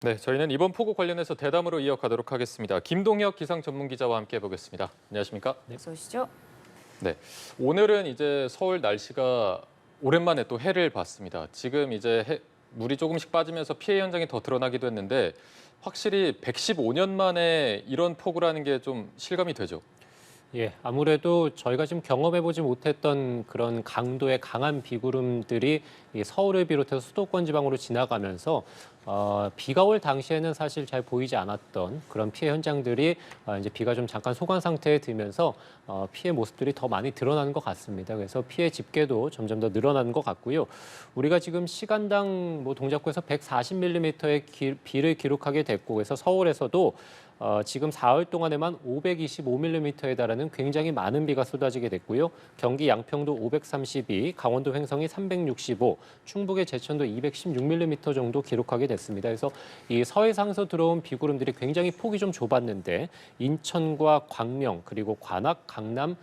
네, 저희는 이번 폭우 관련해서 대담으로 이어가도록 하겠습니다. 김동혁 기상 전문 기자와 함께 해보겠습니다. 안녕하십니까? 어서 오시죠. 네, 오늘은 이제 서울 날씨가 오랜만에 또 해를 봤습니다. 지금 이제 물이 조금씩 빠지면서 피해 현장이 더 드러나기도 했는데 확실히 115년 만에 이런 폭우라는 게 좀 실감이 되죠. 예, 아무래도 저희가 지금 경험해보지 못했던 그런 강도의 강한 비구름들이 이 서울을 비롯해서 수도권 지방으로 지나가면서 비가 올 당시에는 사실 잘 보이지 않았던 그런 피해 현장들이 이제 비가 좀 잠깐 소강 상태에 들면서 피해 모습들이 더 많이 드러나는 것 같습니다. 그래서 피해 집계도 점점 더 늘어나는 것 같고요. 우리가 지금 시간당 뭐 동작구에서 140mm의 비를 기록하게 됐고, 그래서 서울에서도 지금 사흘 동안에만 525mm에 달하는 굉장히 많은 비가 쏟아지게 됐고요. 경기 양평도 532, 강원도 횡성이 365, 충북의 제천도 216mm 정도 기록하게 됐습니다. 그래서 이 서해상에서 들어온 비구름들이 굉장히 폭이 좀 좁았는데 인천과 광명, 그리고 관악, 강남,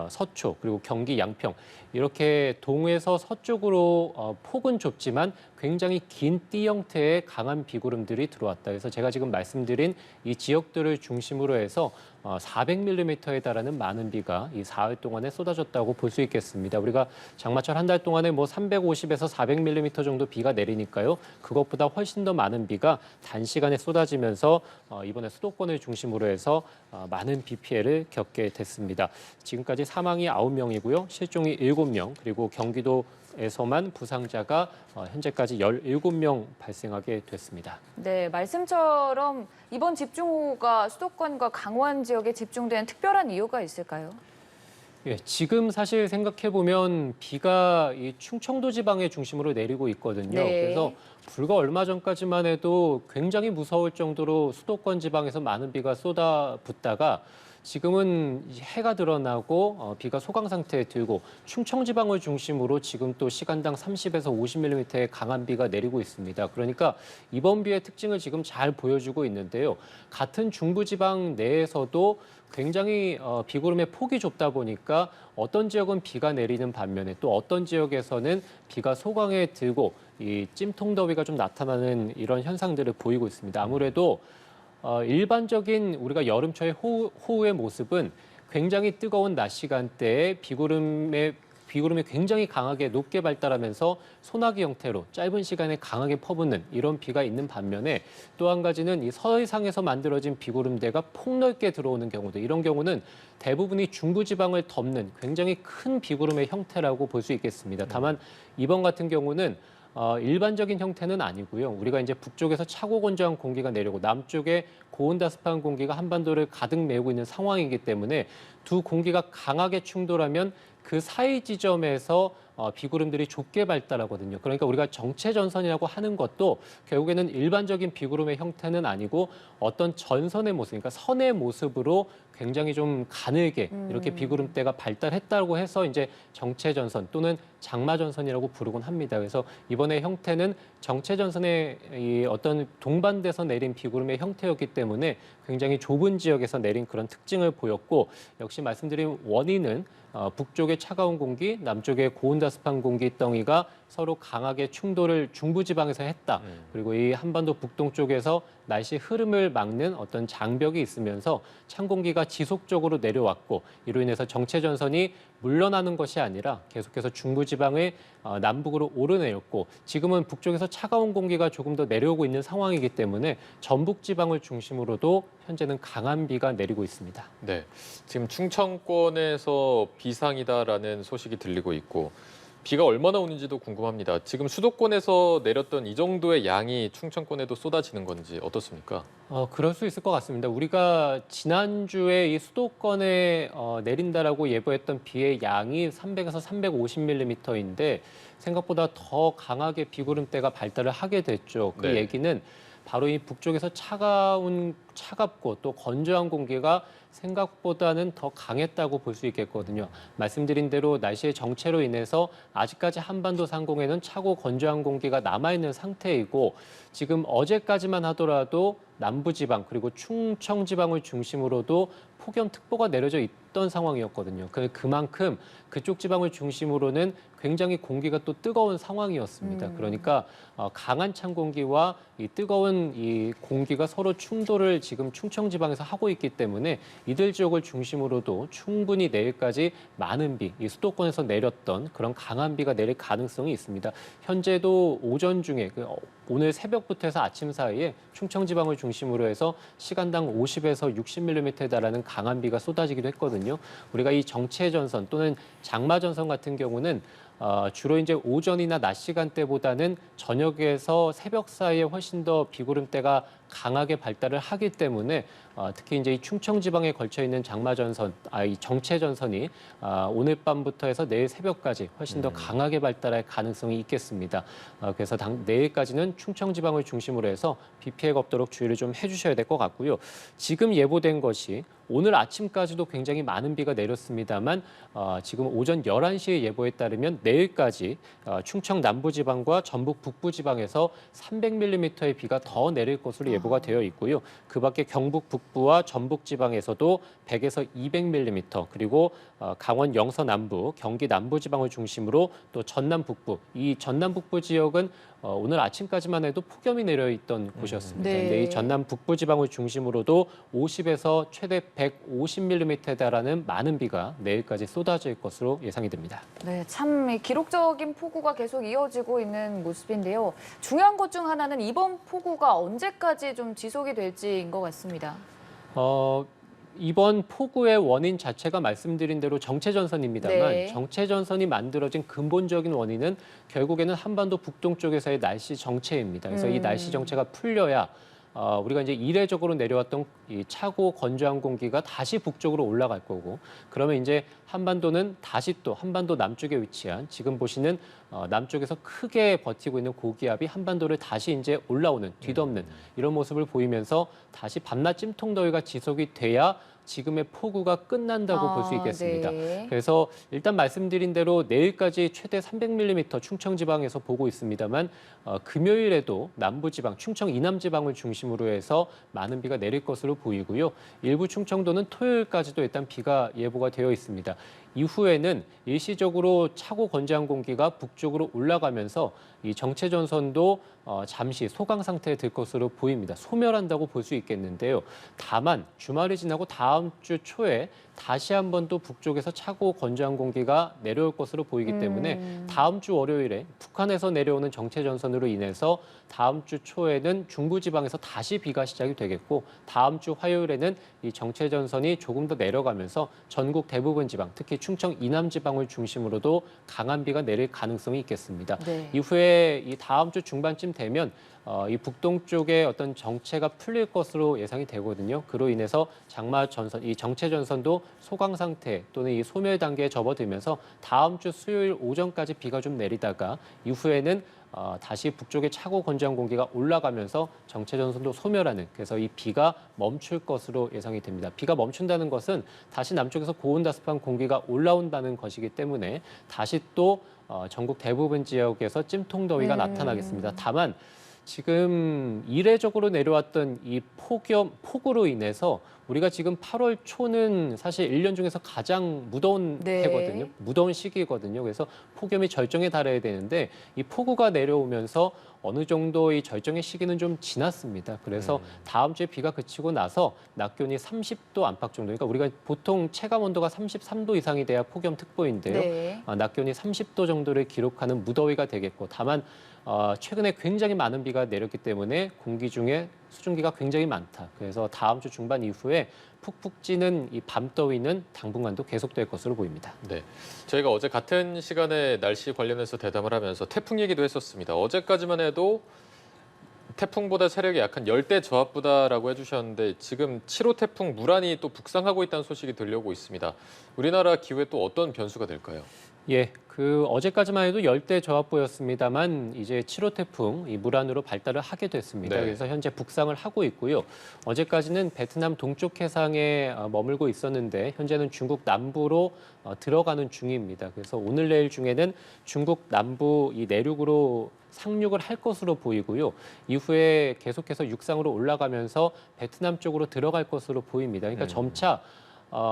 서초, 그리고 경기 양평 이렇게 동에서 서쪽으로 폭은 좁지만 굉장히 긴 띠 형태의 강한 비구름들이 들어왔다. 그래서 제가 지금 말씀드린 이 지역들을 중심으로 해서 400mm에 달하는 많은 비가 이 사흘 동안에 쏟아졌다고 볼 수 있겠습니다. 우리가 장마철 한 달 동안에 뭐 350에서 400mm 정도 비가 내리니까요. 그것보다 훨씬 더 많은 비가 단시간에 쏟아지면서 이번에 수도권을 중심으로 해서 많은 비 피해를 겪게 됐습니다. 지금까지 사망이 9명이고요. 실종이 7명, 그리고 경기도에서만 부상자가 현재까지 17명 발생하게 됐습니다. 네, 말씀처럼 이번 집중호우가 수도권과 강원 지역에 집중된 특별한 이유가 있을까요? 예, 지금 사실 생각해보면 비가 이 충청도 지방의 중심으로 내리고 있거든요. 네. 그래서 불과 얼마 전까지만 해도 굉장히 무서울 정도로 수도권 지방에서 많은 비가 쏟아붓다가 지금은 해가 드러나고 비가 소강 상태에 들고 충청 지방을 중심으로 지금 또 시간당 30에서 50mm의 강한 비가 내리고 있습니다. 그러니까 이번 비의 특징을 지금 잘 보여주고 있는데요. 같은 중부 지방 내에서도 굉장히 비구름의 폭이 좁다 보니까 어떤 지역은 비가 내리는 반면에 또 어떤 지역에서는 비가 소강에 들고 이 찜통더위가 좀 나타나는 이런 현상들을 보이고 있습니다. 아무래도 일반적인 우리가 여름철의 호우의 모습은 굉장히 뜨거운 낮 시간대에 비구름이 굉장히 강하게 높게 발달하면서 소나기 형태로 짧은 시간에 강하게 퍼붓는 이런 비가 있는 반면에 또 한 가지는 이 서해상에서 만들어진 비구름대가 폭넓게 들어오는 경우도, 이런 경우는 대부분이 중부지방을 덮는 굉장히 큰 비구름의 형태라고 볼 수 있겠습니다. 다만 이번 같은 경우는 일반적인 형태는 아니고요. 우리가 이제 북쪽에서 차고 건조한 공기가 내려오고 남쪽에 고온다습한 공기가 한반도를 가득 메우고 있는 상황이기 때문에 두 공기가 강하게 충돌하면 그 사이 지점에서 비구름들이 좁게 발달하거든요. 그러니까 우리가 정체전선이라고 하는 것도 결국에는 일반적인 비구름의 형태는 아니고 어떤 전선의 모습, 그러니까 선의 모습으로 굉장히 좀 가늘게 이렇게 비구름대가 발달했다고 해서 이제 정체전선 또는 장마전선이라고 부르곤 합니다. 그래서 이번에 형태는 정체전선의 이 어떤 동반돼서 내린 비구름의 형태였기 때문에 굉장히 좁은 지역에서 내린 그런 특징을 보였고, 역시 말씀드린 원인은 북쪽의 차가운 공기, 남쪽의 고온다습한 공기 덩이가 서로 강하게 충돌을 중부지방에서 했다. 그리고 이 한반도 북동쪽에서 날씨 흐름을 막는 어떤 장벽이 있으면서 찬 공기가 지속적으로 내려왔고, 이로 인해서 정체전선이 물러나는 것이 아니라 계속해서 중부지방의 남북으로 오르내렸고, 지금은 북쪽에서 차가운 공기가 조금 더 내려오고 있는 상황이기 때문에 전북지방을 중심으로도 현재는 강한 비가 내리고 있습니다. 네, 지금 충청권에서 비상이다라는 소식이 들리고 있고 비가 얼마나 오는지도 궁금합니다. 지금 수도권에서 내렸던 이 정도의 양이 충청권에도 쏟아지는 건지 어떻습니까? 그럴 수 있을 것 같습니다. 우리가 지난주에 이 수도권에 내린다라고 예보했던 비의 양이 300에서 350mm인데 생각보다 더 강하게 비구름대가 발달을 하게 됐죠. 그 네. 얘기는 바로 이 북쪽에서 차가운 차갑고 또 건조한 공기가 생각보다는 더 강했다고 볼 수 있겠거든요. 말씀드린 대로 날씨의 정체로 인해서 아직까지 한반도 상공에는 차고 건조한 공기가 남아있는 상태이고 지금 어제까지만 하더라도 남부지방 그리고 충청지방을 중심으로도 폭염특보가 내려져 있던 상황이었거든요. 그만큼 그쪽 지방을 중심으로는 굉장히 공기가 또 뜨거운 상황이었습니다. 그러니까 강한 찬 공기와 이 뜨거운 이 공기가 서로 충돌을 지금 충청지방에서 하고 있기 때문에 이들 지역을 중심으로도 충분히 내일까지 많은 비, 이 수도권에서 내렸던 그런 강한 비가 내릴 가능성이 있습니다. 현재도 오전 중에 오늘 새벽부터 해서 아침 사이에 충청지방을 중심으로 해서 시간당 50에서 60mm에 달하는 강한 비가 쏟아지기도 했거든요. 우리가 이 정체전선 또는 장마전선 같은 경우는 주로 이제 오전이나 낮 시간대보다는 저녁에서 새벽 사이에 훨씬 더 비구름대가 강하게 발달을 하기 때문에 특히 이제 이 충청 지방에 걸쳐 있는 이 정체전선이 오늘 밤부터 해서 내일 새벽까지 훨씬 더 강하게 발달할 가능성이 있겠습니다. 그래서 내일까지는 충청 지방을 중심으로 해서 비 피해가 없도록 주의를 좀 해주셔야 될 것 같고요. 지금 예보된 것이 오늘 아침까지도 굉장히 많은 비가 내렸습니다만 지금 오전 11시의 예보에 따르면 내일까지 충청 남부지방과 전북 북부지방에서 300mm의 비가 더 내릴 것으로 예보가 되어 있고요. 그 밖에 경북 북부와 전북 지방에서도 100에서 200mm 그리고 강원 영서 남부, 경기 남부 지방을 중심으로 또 전남 북부, 이 전남 북부 지역은 오늘 아침까지만 해도 폭염이 내려 있던 곳이었습니다. 네. 근데 이 전남 북부 지방을 중심으로도 50에서 최대 150mm에 달하는 많은 비가 내일까지 쏟아질 것으로 예상이 됩니다. 네, 참 기록적인 폭우가 계속 이어지고 있는 모습인데요. 중요한 것 중 하나는 이번 폭우가 언제까지 좀 지속이 될지인 것 같습니다. 이번 폭우의 원인 자체가 말씀드린 대로 정체전선입니다만 네. 정체전선이 만들어진 근본적인 원인은 결국에는 한반도 북동쪽에서의 날씨 정체입니다. 그래서 이 날씨 정체가 풀려야 우리가 이제 이례적으로 내려왔던 이 차고 건조한 공기가 다시 북쪽으로 올라갈 거고 그러면 이제 한반도는 다시 또 한반도 남쪽에 위치한 지금 보시는 남쪽에서 크게 버티고 있는 고기압이 한반도를 다시 이제 올라오는 뒤덮는 이런 모습을 보이면서 다시 밤낮 찜통더위가 지속이 돼야 지금의 폭우가 끝난다고 볼 수 있겠습니다. 네. 그래서 일단 말씀드린 대로 내일까지 최대 300mm 충청지방에서 보고 있습니다만 금요일에도 남부지방, 충청 이남지방을 중심으로 해서 많은 비가 내릴 것으로 보이고요. 일부 충청도는 토요일까지도 일단 비가 예보가 되어 있습니다. 이후에는 일시적으로 차고 건조한 공기가 북쪽으로 올라가면서 이 정체전선도 잠시 소강 상태에 들 것으로 보입니다. 소멸한다고 볼 수 있겠는데요. 다만 주말이 지나고 다음 주 초에 다시 한번 또 북쪽에서 차고 건조한 공기가 내려올 것으로 보이기 때문에 다음 주 월요일에 북한에서 내려오는 정체전선으로 인해서 다음 주 초에는 중부지방에서 다시 비가 시작이 되겠고 다음 주 화요일에는 이 정체전선이 조금 더 내려가면서 전국 대부분 지방, 특히 충청 이남 지방을 중심으로도 강한 비가 내릴 가능성이 있겠습니다. 네. 이후에 이 다음 주 중반쯤 되면 이 북동쪽의 어떤 정체가 풀릴 것으로 예상이 되거든요. 그로 인해서 장마전선, 이 정체전선도 소강 상태 또는 이 소멸 단계에 접어들면서 다음 주 수요일 오전까지 비가 좀 내리다가 이후에는 다시 북쪽에 차고 건조한 공기가 올라가면서 정체전선도 소멸하는 그래서 이 비가 멈출 것으로 예상이 됩니다. 비가 멈춘다는 것은 다시 남쪽에서 고온다습한 공기가 올라온다는 것이기 때문에 다시 또 전국 대부분 지역에서 찜통더위가 나타나겠습니다. 다만 지금 이례적으로 내려왔던 이 폭우로 인해서 우리가 지금 8월 초는 사실 1년 중에서 가장 무더운 네. 해거든요. 무더운 시기거든요. 그래서 폭염이 절정에 달해야 되는데 이 폭우가 내려오면서 어느 정도 이 절정의 시기는 좀 지났습니다. 그래서 다음 주에 비가 그치고 나서 낮 기온이 30도 안팎 정도. 그러니까 우리가 보통 체감 온도가 33도 이상이 돼야 폭염특보인데요. 네. 낮 기온이 30도 정도를 기록하는 무더위가 되겠고 다만 최근에 굉장히 많은 비가 내렸기 때문에 공기 중에 수증기가 굉장히 많다. 그래서 다음 주 중반 이후에 푹푹 찌는 이 밤더위는 당분간도 계속될 것으로 보입니다. 네, 저희가 어제 같은 시간에 날씨 관련해서 대담을 하면서 태풍 얘기도 했었습니다. 어제까지만 해도 태풍보다 세력이 약한 열대 저압부다라고 해주셨는데 지금 7호 태풍 무란히 또 북상하고 있다는 소식이 들려오고 있습니다. 우리나라 기후에 또 어떤 변수가 될까요? 예, 어제까지만 해도 열대 저압부였습니다만 이제 7호 태풍 이 물안으로 발달을 하게 됐습니다. 네. 그래서 현재 북상을 하고 있고요. 어제까지는 베트남 동쪽 해상에 머물고 있었는데 현재는 중국 남부로 들어가는 중입니다. 그래서 오늘 내일 중에는 중국 남부 이 내륙으로 상륙을 할 것으로 보이고요. 이후에 계속해서 육상으로 올라가면서 베트남 쪽으로 들어갈 것으로 보입니다. 그러니까 점차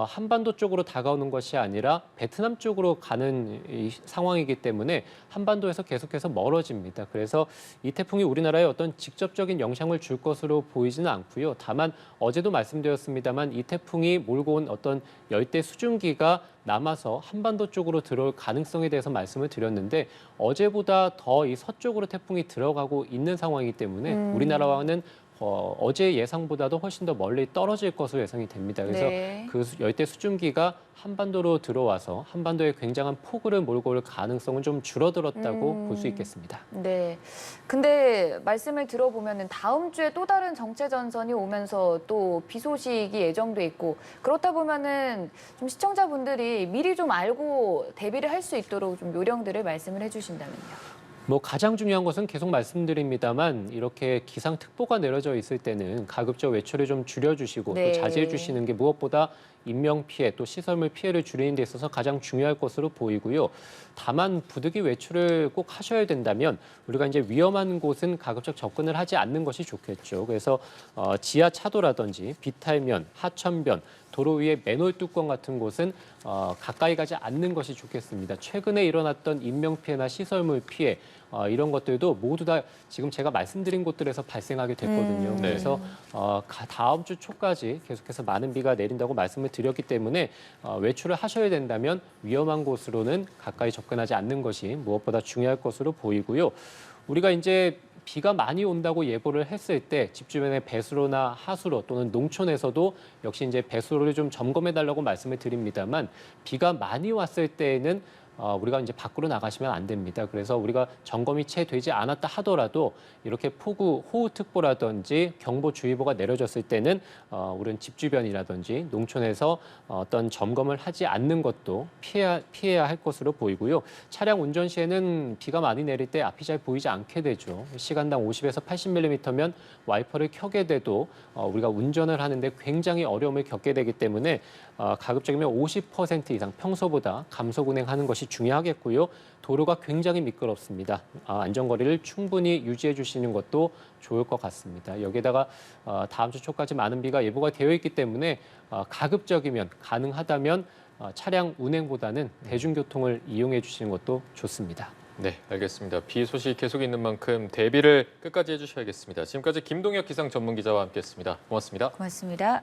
한반도 쪽으로 다가오는 것이 아니라 베트남 쪽으로 가는 이 상황이기 때문에 한반도에서 계속해서 멀어집니다. 그래서 이 태풍이 우리나라에 어떤 직접적인 영향을 줄 것으로 보이지는 않고요. 다만 어제도 말씀드렸습니다만 이 태풍이 몰고 온 어떤 열대 수증기가 남아서 한반도 쪽으로 들어올 가능성에 대해서 말씀을 드렸는데 어제보다 더 이 서쪽으로 태풍이 들어가고 있는 상황이기 때문에 우리나라와는 어제 예상보다도 훨씬 더 멀리 떨어질 것으로 예상이 됩니다. 그래서 네. 그 열대 수증기가 한반도로 들어와서 한반도에 굉장한 폭우를 몰고 올 가능성은 좀 줄어들었다고 볼 수 있겠습니다. 네. 근데 말씀을 들어보면은 다음 주에 또 다른 정체 전선이 오면서 또 비 소식이 예정돼 있고 그렇다 보면은 좀 시청자분들이 미리 좀 알고 대비를 할 수 있도록 좀 요령들을 말씀을 해주신다면요. 가장 중요한 것은 계속 말씀드립니다만 이렇게 기상특보가 내려져 있을 때는 가급적 외출을 좀 줄여주시고 네. 또 자제해 주시는 게 무엇보다 인명피해 또 시설물 피해를 줄이는 데 있어서 가장 중요할 것으로 보이고요. 다만 부득이 외출을 꼭 하셔야 된다면 우리가 이제 위험한 곳은 가급적 접근을 하지 않는 것이 좋겠죠. 그래서 지하 차도라든지 비탈면, 하천변, 도로 위에 맨홀 뚜껑 같은 곳은 가까이 가지 않는 것이 좋겠습니다. 최근에 일어났던 인명피해나 시설물 피해 이런 것들도 모두 다 지금 제가 말씀드린 곳들에서 발생하게 됐거든요. 네. 그래서 다음 주 초까지 계속해서 많은 비가 내린다고 말씀을 드렸기 때문에 외출을 하셔야 된다면 위험한 곳으로는 가까이 접근하지 않는 것이 무엇보다 중요할 것으로 보이고요. 우리가 이제 비가 많이 온다고 예보를 했을 때 집 주변의 배수로나 하수로 또는 농촌에서도 역시 이제 배수로를 좀 점검해 달라고 말씀을 드립니다만 비가 많이 왔을 때에는 우리가 이제 밖으로 나가시면 안 됩니다. 그래서 우리가 점검이 채 되지 않았다 하더라도 이렇게 폭우, 호우특보라든지 경보주의보가 내려졌을 때는 우리는 집 주변이라든지 농촌에서 어떤 점검을 하지 않는 것도 피해야 할 것으로 보이고요. 차량 운전 시에는 비가 많이 내릴 때 앞이 잘 보이지 않게 되죠. 시간당 50에서 80mm면 와이퍼를 켜게 돼도 우리가 운전을 하는데 굉장히 어려움을 겪게 되기 때문에 가급적이면 50% 이상 평소보다 감속 운행하는 것이 중요하겠고요. 도로가 굉장히 미끄럽습니다. 안전거리를 충분히 유지해 주시는 것도 좋을 것 같습니다. 여기에다가 다음 주 초까지 많은 비가 예보가 되어 있기 때문에 가급적이면 가능하다면 차량 운행보다는 대중교통을 이용해 주시는 것도 좋습니다. 네, 알겠습니다. 비 소식 계속 있는 만큼 대비를 끝까지 해주셔야겠습니다. 지금까지 김동혁 기상 전문기자와 함께했습니다. 고맙습니다. 고맙습니다.